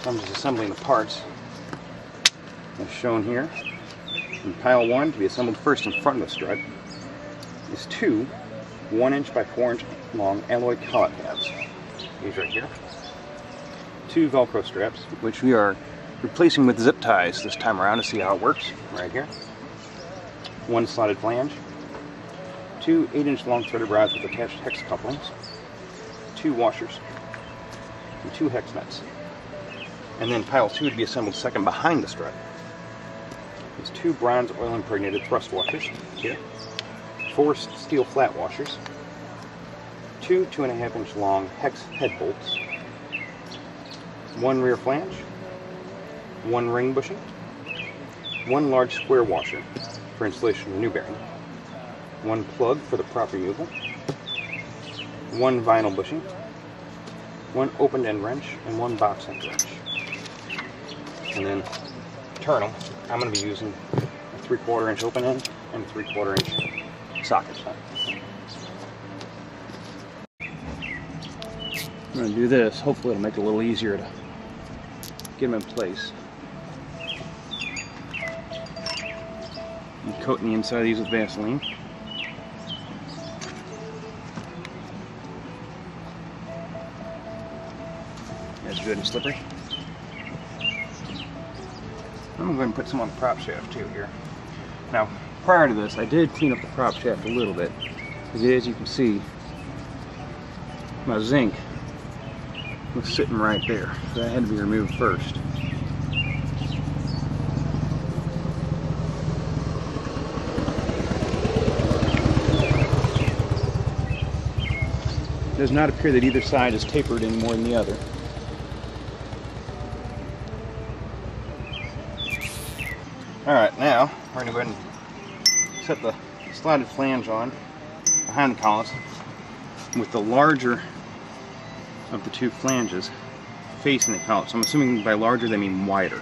So I'm just assembling the parts as shown here. In pile 1, to be assembled first in front of the strut, is 2 1-inch by 4-inch long alloy collet tabs. These right here. 2 Velcro straps, which we are replacing with zip ties this time around to see how it works. Right here. 1 slotted flange. 2 8-inch long threaded rods with attached hex couplings. 2 washers. And 2 hex nuts. And then pile 2 to be assembled second behind the strut is 2 bronze oil impregnated thrust washers here. 4 steel flat washers. 2 2.5-inch long hex head bolts. 1 rear flange. 1 ring bushing. 1 large square washer for installation of the new bearing. 1 plug for the prop removal. 1 vinyl bushing. 1 open end wrench and 1 box end wrench. And then internal, I'm going to be using a 3/4 inch open end and a 3/4 inch socket. I'm going to do this. Hopefully it'll make it a little easier to get them in place. I'm coating the inside of these with Vaseline. That's good and slippery. I'm going to go ahead and put some on the prop shaft too here. Now, prior to this, I did clean up the prop shaft a little bit, because as you can see, my zinc was sitting right there, so that had to be removed first. It does not appear that either side is tapered any more than the other. Alright, now we're going to go ahead and set the slotted flange on behind the collet with the larger of the 2 flanges facing the collet. So I'm assuming by larger they mean wider,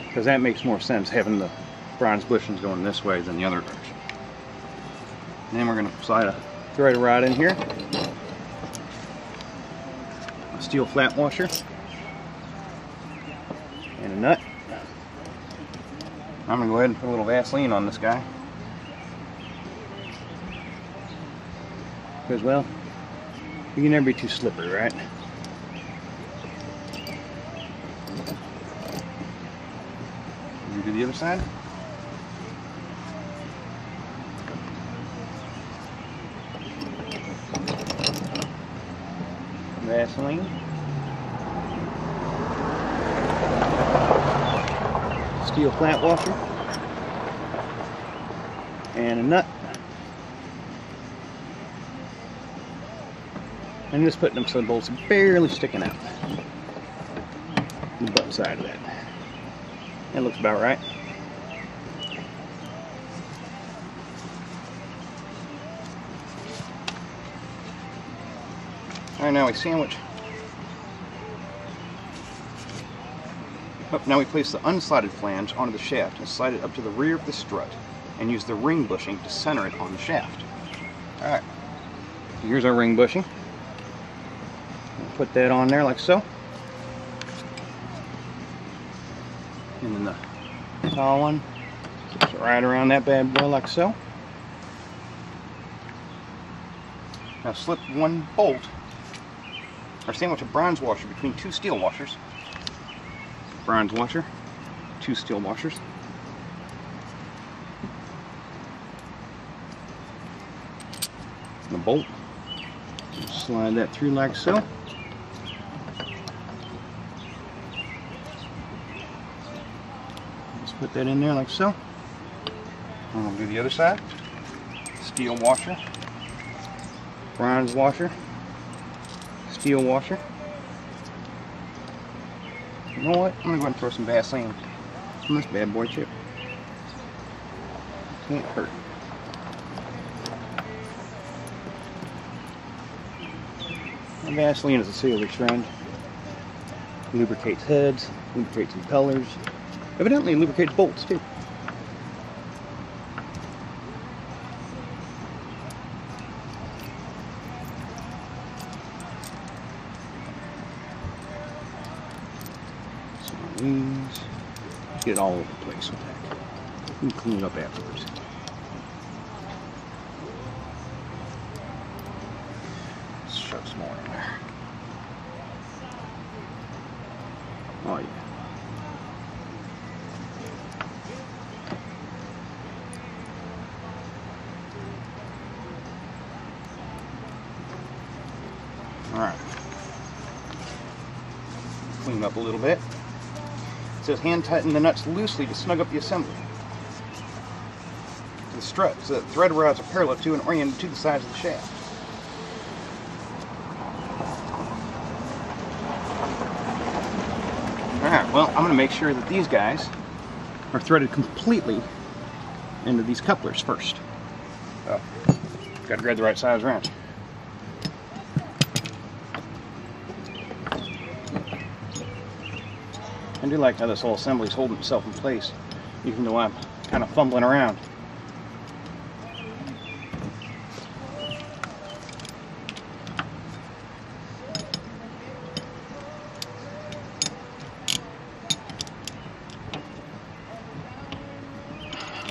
because that makes more sense, having the bronze bushings going this way than the other direction. And then we're going to slide a thread rod in here, a steel flat washer, and a nut. I'm going to go ahead and put a little Vaseline on this guy, because, well, you can never be too slippery, right? You do the other side. Vaseline. Steel flat washer. And a nut. And just putting them so the bolts are barely sticking out. The butt side of that. That looks about right. Alright, now we sandwich. Oh, now we place the unslotted flange onto the shaft and slide it up to the rear of the strut and use the ring bushing to center it on the shaft. Alright, here's our ring bushing. We'll put that on there like so. And then the tall one, just right around that bad boy like so. Now slip 1 bolt, or sandwich a bronze washer between 2 steel washers. Bronze washer, 2 steel washers. And a bolt. Slide that through like so. Just put that in there like so. And we'll do the other side. Steel washer, bronze washer, steel washer. You know what? I'm going to go ahead and throw some Vaseline on this bad boy too. Can't hurt. And Vaseline is a sealer's friend. Lubricates heads, lubricates impellers. Evidently lubricates bolts too. loose. Get it all over the place with that. You can clean it up afterwards. Let's shove some more in there. Oh yeah. Alright. Clean up a little bit. It says hand tighten the nuts loosely to snug up the assembly. The struts, so that thread rods are parallel to and oriented to the sides of the shaft. Alright, well, I'm going to make sure that these guys are threaded completely into these couplers first. So, got to grab the right size wrench. I do like how this whole assembly is holding itself in place, even though I'm kind of fumbling around.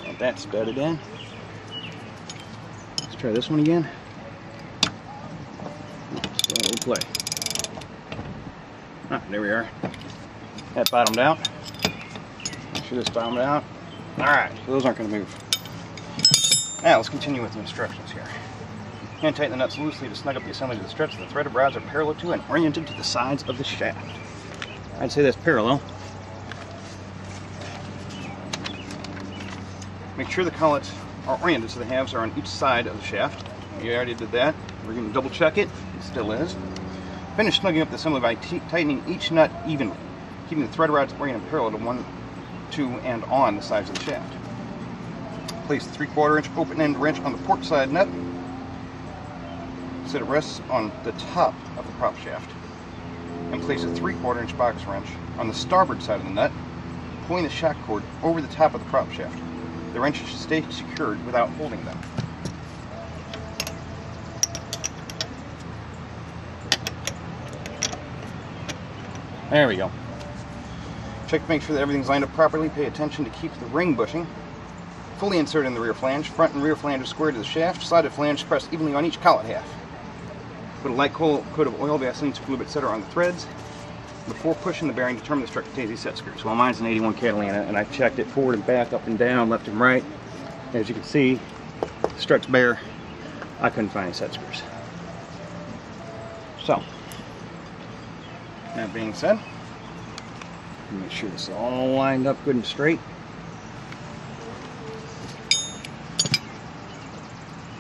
Got that studded in. Let's try this one again. So we'll play. Ah, there we are. That bottomed out. Make sure this bottomed out. Alright, so those aren't going to move. Now let's continue with the instructions here. Hand tighten the nuts loosely to snug up the assembly to the struts. The threaded rods are parallel to and oriented to the sides of the shaft. I'd say that's parallel. Make sure the collets are oriented so the halves are on each side of the shaft. You already did that. We're going to double check it. It still is. Finish snugging up the assembly by tightening each nut evenly, keeping the thread rods oriented parallel to and on the sides of the shaft. Place the 3/4 inch open end wrench on the port side nut so it rests on the top of the prop shaft. And place a 3/4 inch box wrench on the starboard side of the nut, pulling the shock cord over the top of the prop shaft. The wrenches should stay secured without holding them. There we go. Check to make sure that everything's lined up properly. Pay attention to keep the ring bushing fully inserted in the rear flange. Front and rear flange are squared to the shaft. Slotted flange pressed evenly on each collet half. Put a light coat of oil, Vaseline, lube, etc. on the threads. Before pushing the bearing, determine the strut contains these set screws. Well, mine's an 81 Catalina, and I've checked it forward and back, up and down, left and right. As you can see, the strut's bare. I couldn't find any set screws. So, that being said, make sure this is all lined up good and straight.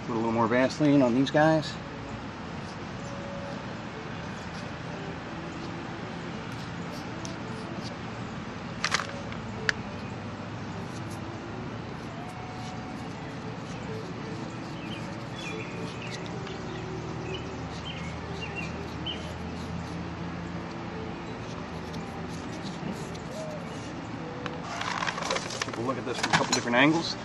Put a little more Vaseline on these guys. Look at this from a couple different angles.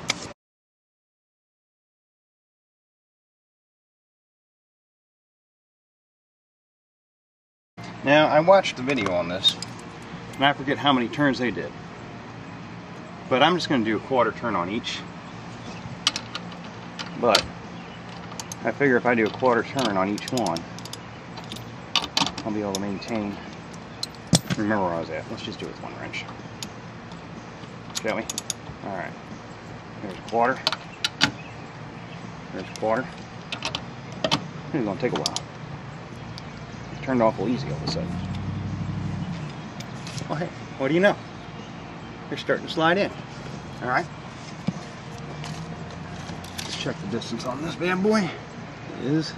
Now, I watched the video on this, and I forget how many turns they did. But I'm just going to do a 1/4 turn on each. But I figure if I do a 1/4 turn on each one, I'll be able to maintain. Remember where I was at. Let's just do it with one wrench. Shall we? Alright. There's a 1/4. There's a 1/4. It's going to take a while. It turned awful easy all of a sudden. Oh hey, what do you know? They're starting to slide in. Alright. Let's check the distance on this bad boy. It is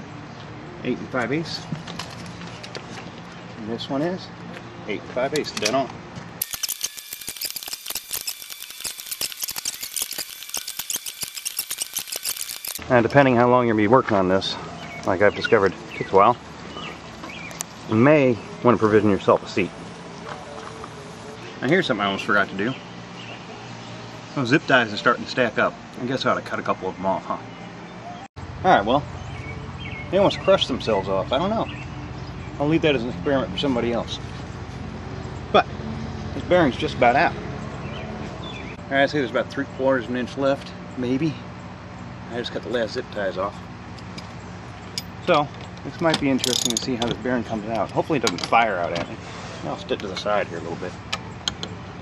8 5/8. And this one is 8 5/8, dead on. And depending how long you're going to be working on this, like I've discovered, it takes a while. You may want to provision yourself a seat. Now here's something I almost forgot to do. Those zip ties are starting to stack up. I guess I ought to cut a couple of them off, huh? Alright, well, they almost crushed themselves off. I don't know. I'll leave that as an experiment for somebody else. But This bearing's just about out. Alright, I'd say there's about 3/4 of an inch left, maybe. I just cut the last zip ties off. So, this might be interesting to see how this bearing comes out. Hopefully it doesn't fire out at me. I'll stick to the side here a little bit.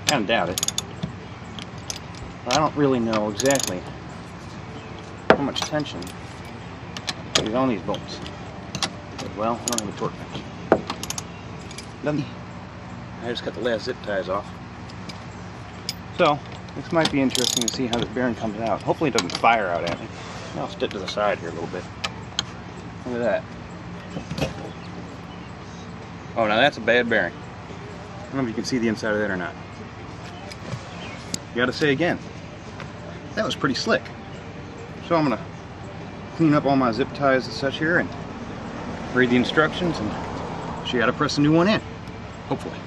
Kind of doubt it. But I don't really know exactly how much tension is on these bolts. Well, I don't have a torque wrench. I just cut the last zip ties off. So, this might be interesting to see how this bearing comes out. Hopefully it doesn't fire out at me. I'll stick to the side here a little bit. Look at that. Oh, now that's a bad bearing. I don't know if you can see the inside of that or not. You gotta say again, that was pretty slick. So I'm gonna clean up all my zip ties and such here and read the instructions and show you how to press a new one in, hopefully.